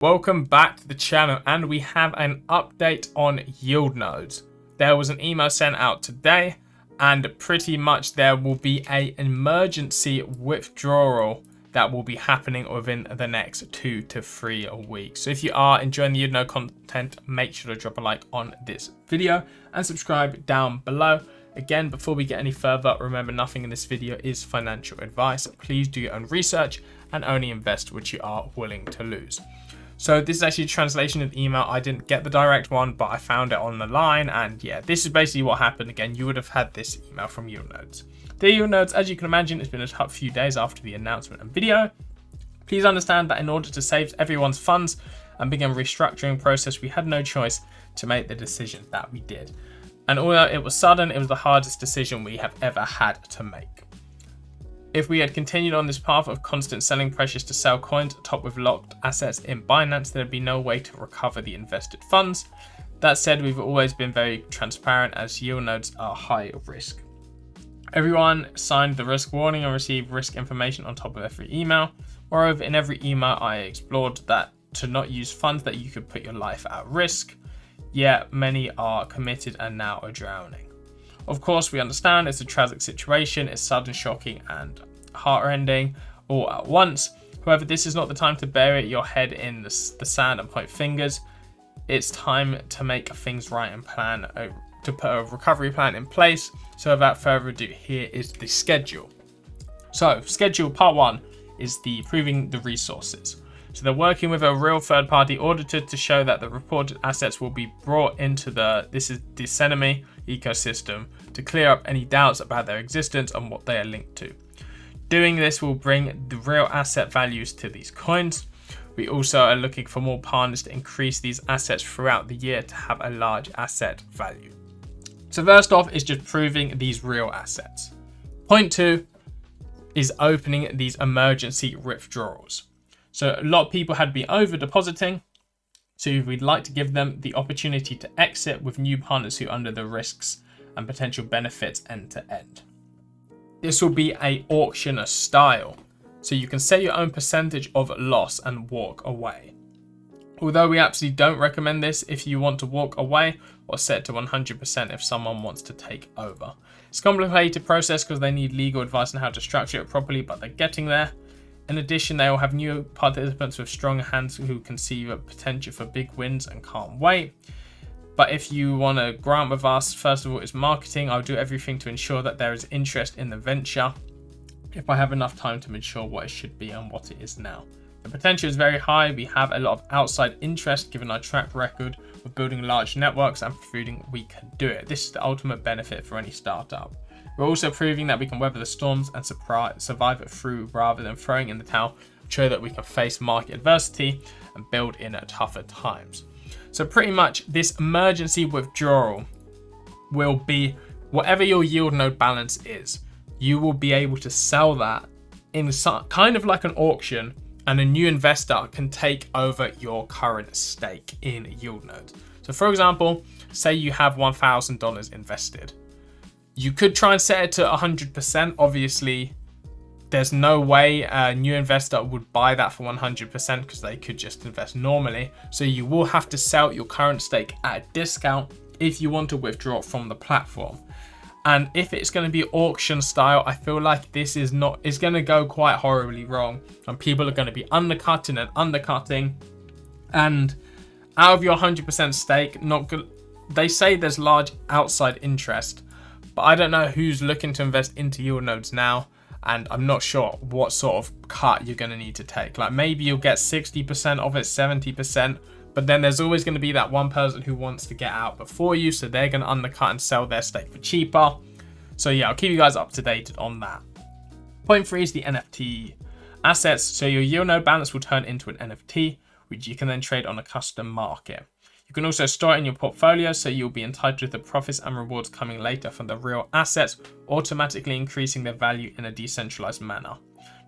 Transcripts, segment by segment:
Welcome back to the channel, and we have an update on yield nodes. There was an email sent out today, and pretty much there will be an emergency withdrawal that will be happening within the next 2 to 3 weeks. So if you are enjoying the yield node content, make sure to drop a like on this video and subscribe down below. Again, before we get any further, remember nothing in this video is financial advice. Please do your own research and only invest what you are willing to lose. So this is actually a translation of the email. I didn't get the direct one, but I found it on the line. And yeah, this is basically what happened. Again, you would have had this email from yield nodes. The yield nodes, as you can imagine, it's been a tough few days after the announcement and video. Please understand that in order to save everyone's funds and begin restructuring process, we had no choice to make the decision that we did. And although it was sudden, it was the hardest decision we have ever had to make. If we had continued on this path of constant selling pressures to sell coins topped with locked assets in Binance, there'd be no way to recover the invested funds. That said, we've always been very transparent as yield nodes are high risk. Everyone signed the risk warning and received risk information on top of every email. Moreover, in every email I explored that to not use funds that you could put your life at risk. Yet many are committed and now are drowning. Of course, we understand it's a tragic situation, it's sudden, shocking, and heart-rending all at once. However, this is not the time to bury your head in the sand and point fingers. It's time to make things right and to put a recovery plan in place. So without further ado, here is the schedule. So, schedule part 1 is the proving the resources. So they're working with a real third-party auditor to show that the reported assets will be brought into the Dissenemy ecosystem to clear up any doubts about their existence and what they are linked to. Doing this will bring the real asset values to these coins. We also are looking for more partners to increase these assets throughout the year to have a large asset value. So first off is just proving these real assets. Point 2 is opening these emergency withdrawals. So a lot of people had been over depositing. So we'd like to give them the opportunity to exit with new partners who under the risks and potential benefits end to end. This will be a auction style. So you can set your own percentage of loss and walk away. Although we absolutely don't recommend this if you want to walk away, or set to 100% if someone wants to take over. It's a complicated process because they need legal advice on how to structure it properly, but they're getting there. In addition, they will have new participants with strong hands who can see the potential for big wins and can't wait. But if you want to grant with us, first of all, is marketing. I'll do everything to ensure that there is interest in the venture if I have enough time to ensure what it should be and what it is now. The potential is very high. We have a lot of outside interest given our track record of building large networks and proving we can do it. This is the ultimate benefit for any startup. We're also proving that we can weather the storms and survive it through rather than throwing in the towel, show that we can face market adversity and build in at tougher times. So pretty much this emergency withdrawal will be whatever your yield node balance is. You will be able to sell that in kind of like an auction, and a new investor can take over your current stake in yield nodes. So for example, say you have $1,000 invested. You could try and set it to 100%. Obviously, there's no way a new investor would buy that for 100% because they could just invest normally. So you will have to sell your current stake at a discount if you want to withdraw from the platform. And if it's going to be auction style, I feel like this is going to go quite horribly wrong. And people are going to be undercutting. And out of your 100% stake, they say there's large outside interest. But I don't know who's looking to invest into yield nodes now, and I'm not sure what sort of cut you're going to need to take. Like maybe you'll get 60% of it, 70%, but then there's always going to be that one person who wants to get out before you, so they're going to undercut and sell their stake for cheaper. So yeah, I'll keep you guys up to date on that. Point 3 is the NFT assets. So your yield node balance will turn into an NFT, which you can then trade on a custom market. You can also store it in your portfolio, so you'll be entitled to the profits and rewards coming later from the real assets, automatically increasing their value in a decentralized manner.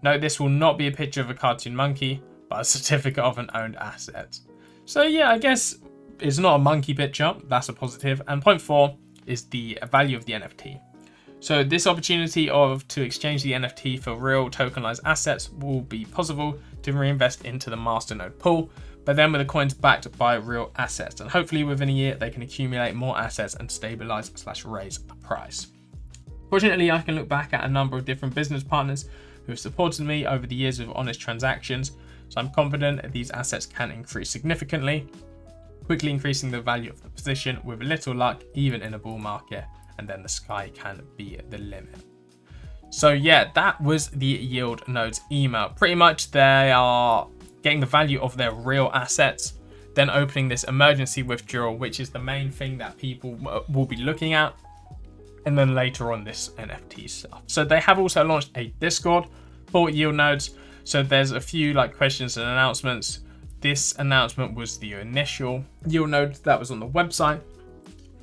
Note this will not be a picture of a cartoon monkey, but a certificate of an owned asset. So yeah, I guess it's not a monkey picture, that's a positive. And point 4 is the value of the NFT. So this opportunity to exchange the NFT for real tokenized assets will be possible to reinvest into the masternode pool. but then with the coins backed by real assets. And hopefully within a year, they can accumulate more assets and stabilize/raise the price. Fortunately, I can look back at a number of different business partners who have supported me over the years with honest transactions. So I'm confident that these assets can increase significantly, quickly increasing the value of the position with a little luck, even in a bull market, and then the sky can be the limit. So yeah, that was the yield nodes email. Pretty much they are getting the value of their real assets, then opening this emergency withdrawal, which is the main thing that people will be looking at, and then later on this NFT stuff. So they have also launched a Discord for yield nodes. So there's a few like questions and announcements. This announcement was the initial yield node that was on the website.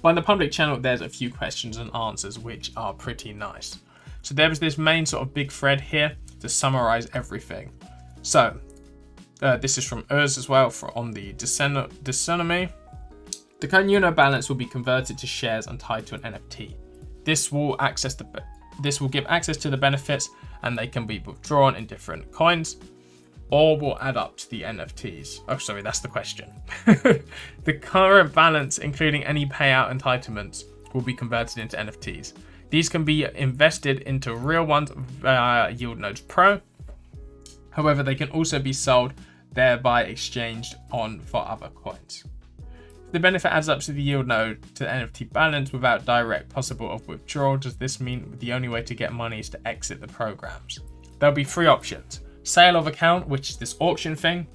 But in the public channel, there's a few questions and answers, which are pretty nice. So there was this main sort of big thread here to summarize everything. So this is from Urs as well on the Discernomy. The current yield node balance will be converted to shares and tied to an NFT. This will give access to the benefits, and they can be withdrawn in different coins, or will add up to the NFTs. Oh, sorry, that's the question. The current balance, including any payout entitlements, will be converted into NFTs. These can be invested into real ones via yieldnodes Pro. However, they can also be sold, thereby exchanged on for other coins. If the benefit adds up to the yield node to the NFT balance without direct possible of withdrawal, does this mean the only way to get money is to exit the programs? There'll be 3 options. Sale of account, which is this auction thing,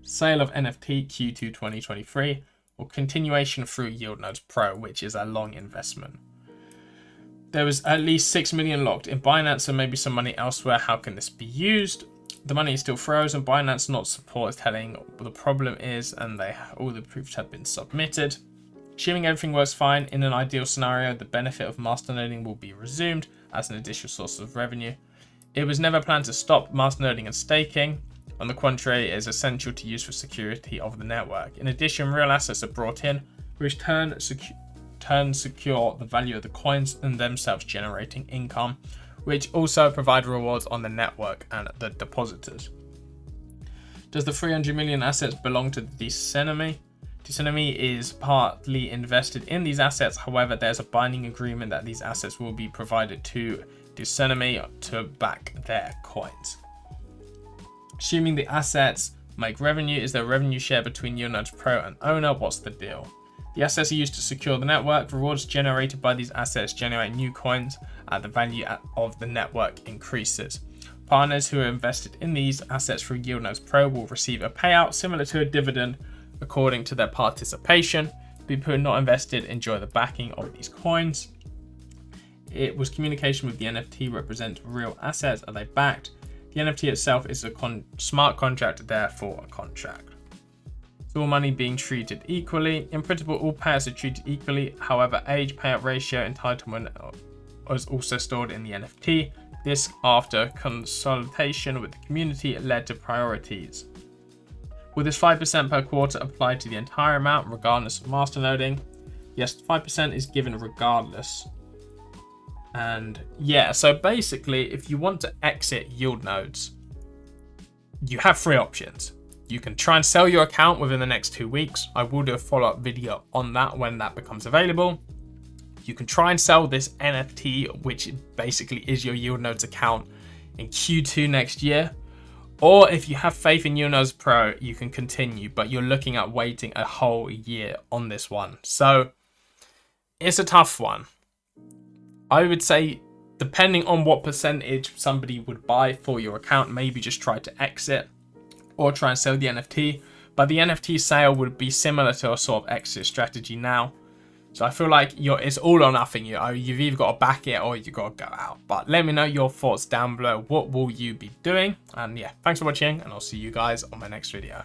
sale of NFT Q2 2023, or continuation through yieldnodes Pro, which is a long investment. There was at least 6 million locked in Binance, so maybe some money elsewhere. How can this be used? The money is still frozen. Binance not support is telling what the problem is, and all the proofs have been submitted. Assuming everything works fine, in an ideal scenario, the benefit of masternoding will be resumed as an additional source of revenue. It was never planned to stop masternoding and staking. On the contrary, it is essential to use for security of the network. In addition, real assets are brought in, which turn secure the value of the coins and themselves, generating income, which also provide rewards on the network and the depositors. Does the 300 million assets belong to the Discernomy? Discernomy is partly invested in these assets. However, there's a binding agreement that these assets will be provided to Discernomy to back their coins. Assuming the assets make revenue, is there revenue share between yieldnodes Pro and owner? What's the deal? The assets are used to secure the network. Rewards generated by these assets generate new coins. The value of the network increases. Partners who are invested in these assets through yieldnodes Pro will receive a payout similar to a dividend according to their participation. People who are not invested enjoy the backing of these coins. It was communication with the NFT represent real assets. Are they backed? The NFT itself is a smart contract, therefore a contract. Is all money being treated equally? In principle, all payers are treated equally. However, age, payout ratio, entitlement was also stored in the NFT. This, after consultation with the community, led to priorities. Will this 5% per quarter apply to the entire amount, regardless of masternoding? Yes, 5% is given regardless. And yeah, so basically, if you want to exit yield nodes, you have 3 options. You can try and sell your account within the next 2 weeks. I will do a follow-up video on that when that becomes available. You can try and sell this NFT, which basically is your yield nodes account, in Q2 next year. Or if you have faith in yieldnodes Pro, you can continue, but you're looking at waiting a whole year on this one. So it's a tough one. I would say, depending on what percentage somebody would buy for your account, maybe just try to exit or try and sell the NFT. But the NFT sale would be similar to a sort of exit strategy now. So I feel like it's all or nothing. You've either got to back it or you've got to go out. But let me know your thoughts down below. What will you be doing? And yeah, thanks for watching, and I'll see you guys on my next video.